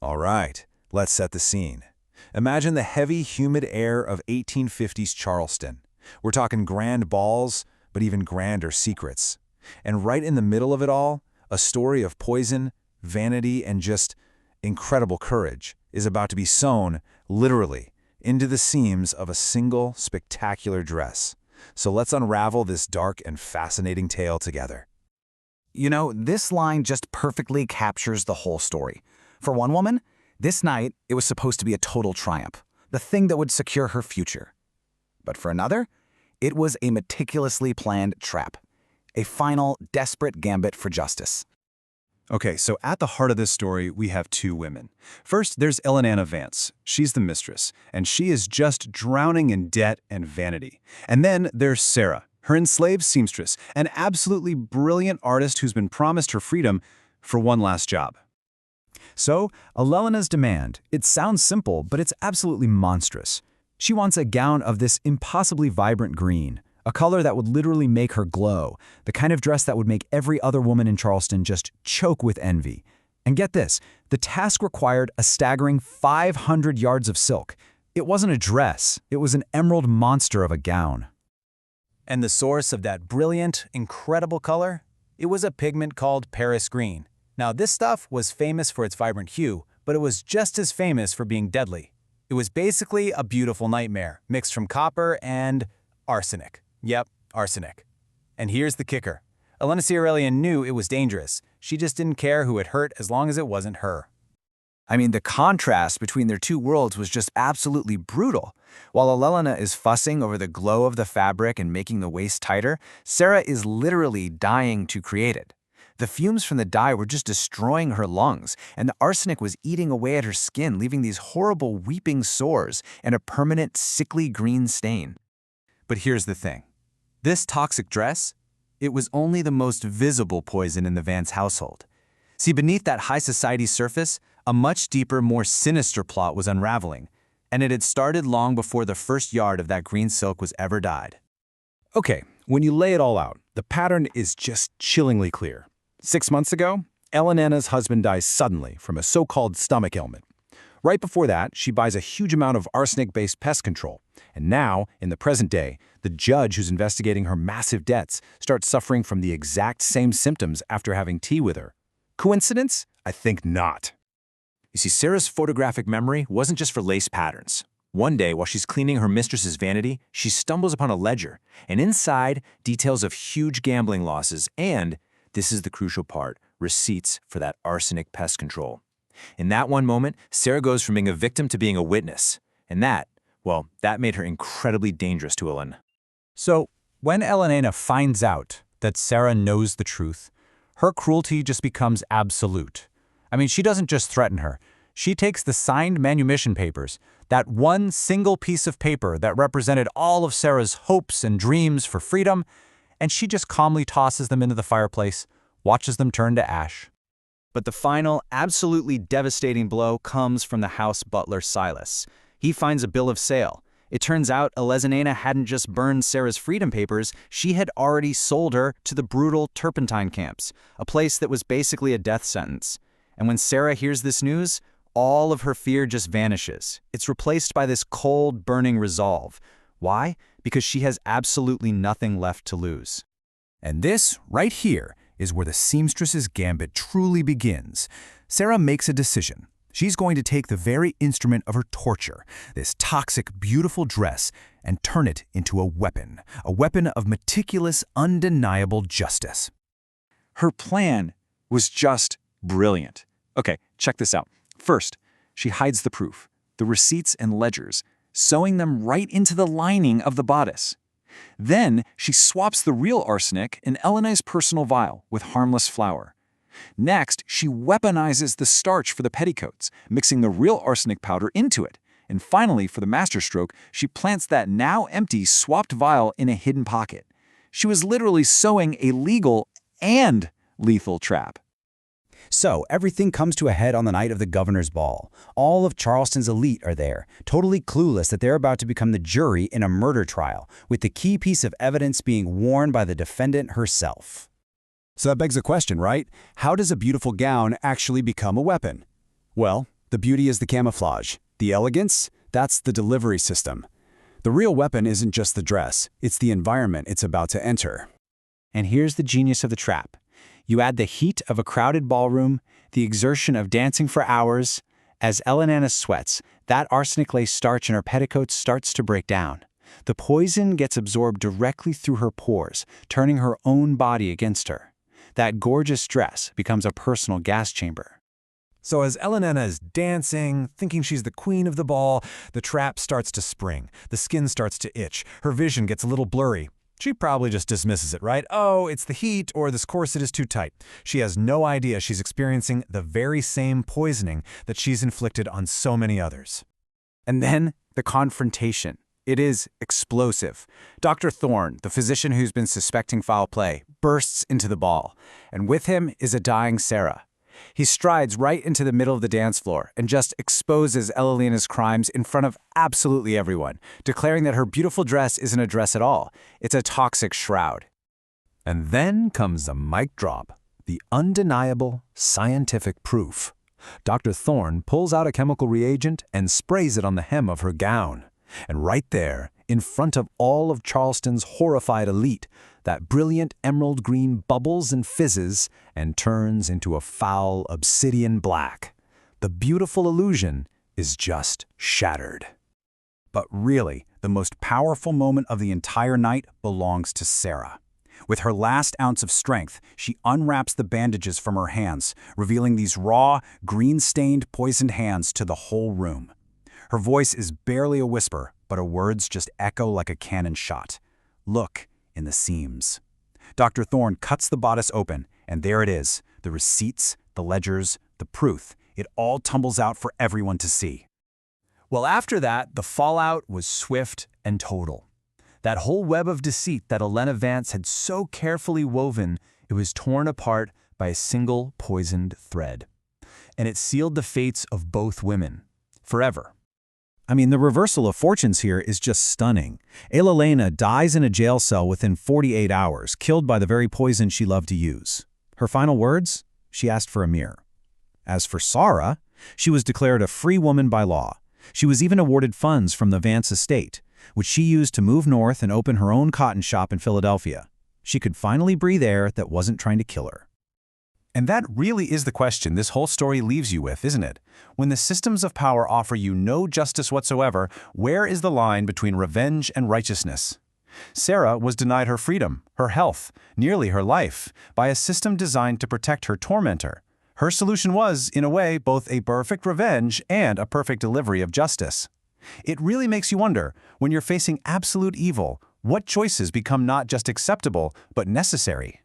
All right, let's set the scene. Imagine the heavy, humid air of 1850s Charleston. We're talking grand balls, but even grander secrets. And right in the middle of it all, a story of poison, vanity, and just incredible courage is about to be sewn, literally, into the seams of a single, spectacular dress. So let's unravel this dark and fascinating tale together. You know, this line just perfectly captures the whole story. For one woman, this night, it was supposed to be a total triumph, the thing that would secure her future. But for another, it was a meticulously planned trap, a final, desperate gambit for justice. Okay, so at the heart of this story, we have two women. First, there's Elellanena Vance. She's the mistress, and she is just drowning in debt and vanity. And then there's Sarah, her enslaved seamstress, an absolutely brilliant artist who's been promised her freedom for one last job. So, Elellena's demand, it sounds simple, but it's absolutely monstrous. She wants a gown of this impossibly vibrant green, a color that would literally make her glow, the kind of dress that would make every other woman in Charleston just choke with envy. And get this, the task required a staggering 500 yards of silk. It wasn't a dress, it was an emerald monster of a gown. And the source of that brilliant, incredible color? It was a pigment called Paris green. Now, this stuff was famous for its vibrant hue, but it was just as famous for being deadly. It was basically a beautiful nightmare, mixed from copper and arsenic. Yep, arsenic. And here's the kicker. Elellanena knew it was dangerous. She just didn't care who it hurt as long as it wasn't her. I mean, the contrast between their two worlds was just absolutely brutal. While Elellana is fussing over the glow of the fabric and making the waist tighter, Sarah is literally dying to create it. The fumes from the dye were just destroying her lungs, and the arsenic was eating away at her skin, leaving these horrible weeping sores and a permanent sickly green stain. But here's the thing. This toxic dress, it was only the most visible poison in the Vance household. See, beneath that high society surface, a much deeper, more sinister plot was unraveling, and it had started long before the first yard of that green silk was ever dyed. Okay, when you lay it all out, the pattern is just chillingly clear. 6 months ago, Elellena's husband dies suddenly from a so-called stomach ailment. Right before that, she buys a huge amount of arsenic-based pest control. And now, in the present day, the judge who's investigating her massive debts starts suffering from the exact same symptoms after having tea with her. Coincidence? I think not. You see, Sarah's photographic memory wasn't just for lace patterns. One day, while she's cleaning her mistress's vanity, she stumbles upon a ledger, and inside, details of huge gambling losses and, this is the crucial part, receipts for that arsenic pest control. In that one moment, Sarah goes from being a victim to being a witness. And that made her incredibly dangerous to Ellen. So, when Elellanena finds out that Sarah knows the truth, her cruelty just becomes absolute. I mean, she doesn't just threaten her. She takes the signed manumission papers, that one single piece of paper that represented all of Sarah's hopes and dreams for freedom, and she just calmly tosses them into the fireplace, watches them turn to ash. But the final, absolutely devastating blow comes from the house butler Silas. He finds a bill of sale. It turns out Elellanena hadn't just burned Sarah's freedom papers, she had already sold her to the brutal turpentine camps, a place that was basically a death sentence. And when Sarah hears this news, all of her fear just vanishes. It's replaced by this cold, burning resolve. Why? Because she has absolutely nothing left to lose. And this, right here, is where the seamstress's gambit truly begins. Sarah makes a decision. She's going to take the very instrument of her torture, this toxic, beautiful dress, and turn it into a weapon of meticulous, undeniable justice. Her plan was just brilliant. Okay, check this out. First, she hides the proof, the receipts and ledgers, sewing them right into the lining of the bodice. Then, she swaps the real arsenic in Elellena's personal vial with harmless flour. Next, she weaponizes the starch for the petticoats, mixing the real arsenic powder into it. And finally, for the masterstroke, she plants that now empty swapped vial in a hidden pocket. She was literally sewing a legal and lethal trap. So, everything comes to a head on the night of the governor's ball. All of Charleston's elite are there, totally clueless that they're about to become the jury in a murder trial, with the key piece of evidence being worn by the defendant herself. So that begs a question, right? How does a beautiful gown actually become a weapon? Well, the The beauty is the camouflage. The elegance, that's the delivery system. The real weapon isn't just the dress, it's the environment it's about to enter. And here's the genius of the trap. You add the heat of a crowded ballroom, the exertion of dancing for hours. As Elellanena sweats, that arsenic-laced starch in her petticoats starts to break down. The poison gets absorbed directly through her pores, turning her own body against her. That gorgeous dress becomes a personal gas chamber. So as Elellanena is dancing, thinking she's the queen of the ball, the trap starts to spring. The skin starts to itch. Her vision gets a little blurry. She probably just dismisses it, right? Oh, it's the heat, or this corset is too tight. She has no idea she's experiencing the very same poisoning that she's inflicted on so many others. And then the confrontation. It is explosive. Dr. Thorne, the physician who's been suspecting foul play, bursts into the ball, and with him is a dying Sarah. He strides right into the middle of the dance floor and just exposes Elellena's crimes in front of absolutely everyone, declaring that her beautiful dress isn't a dress at all. It's a toxic shroud. And then comes the mic drop, the undeniable scientific proof. Dr. Thorne pulls out a chemical reagent and sprays it on the hem of her gown. And right there, in front of all of Charleston's horrified elite, that brilliant emerald green bubbles and fizzes and turns into a foul obsidian black. The beautiful illusion is just shattered. But really, the most powerful moment of the entire night belongs to Sarah. With her last ounce of strength, she unwraps the bandages from her hands, revealing these raw, green-stained, poisoned hands to the whole room. Her voice is barely a whisper, but her words just echo like a cannon shot. Look in the seams. Dr. Thorne cuts the bodice open, and there it is, the receipts, the ledgers, the proof. It all tumbles out for everyone to see. Well, after that, the fallout was swift and total. That whole web of deceit that Elellanena Vance had so carefully woven, it was torn apart by a single poisoned thread. And it sealed the fates of both women, forever. I mean, the reversal of fortunes here is just stunning. Elellanena dies in a jail cell within 48 hours, killed by the very poison she loved to use. Her final words? She asked for a mirror. As for Sarah, she was declared a free woman by law. She was even awarded funds from the Vance estate, which she used to move north and open her own cotton shop in Philadelphia. She could finally breathe air that wasn't trying to kill her. And that really is the question this whole story leaves you with, isn't it? When the systems of power offer you no justice whatsoever, where is the line between revenge and righteousness? Sarah was denied her freedom, her health, nearly her life, by a system designed to protect her tormentor. Her solution was, in a way, both a perfect revenge and a perfect delivery of justice. It really makes you wonder, when you're facing absolute evil, what choices become not just acceptable, but necessary?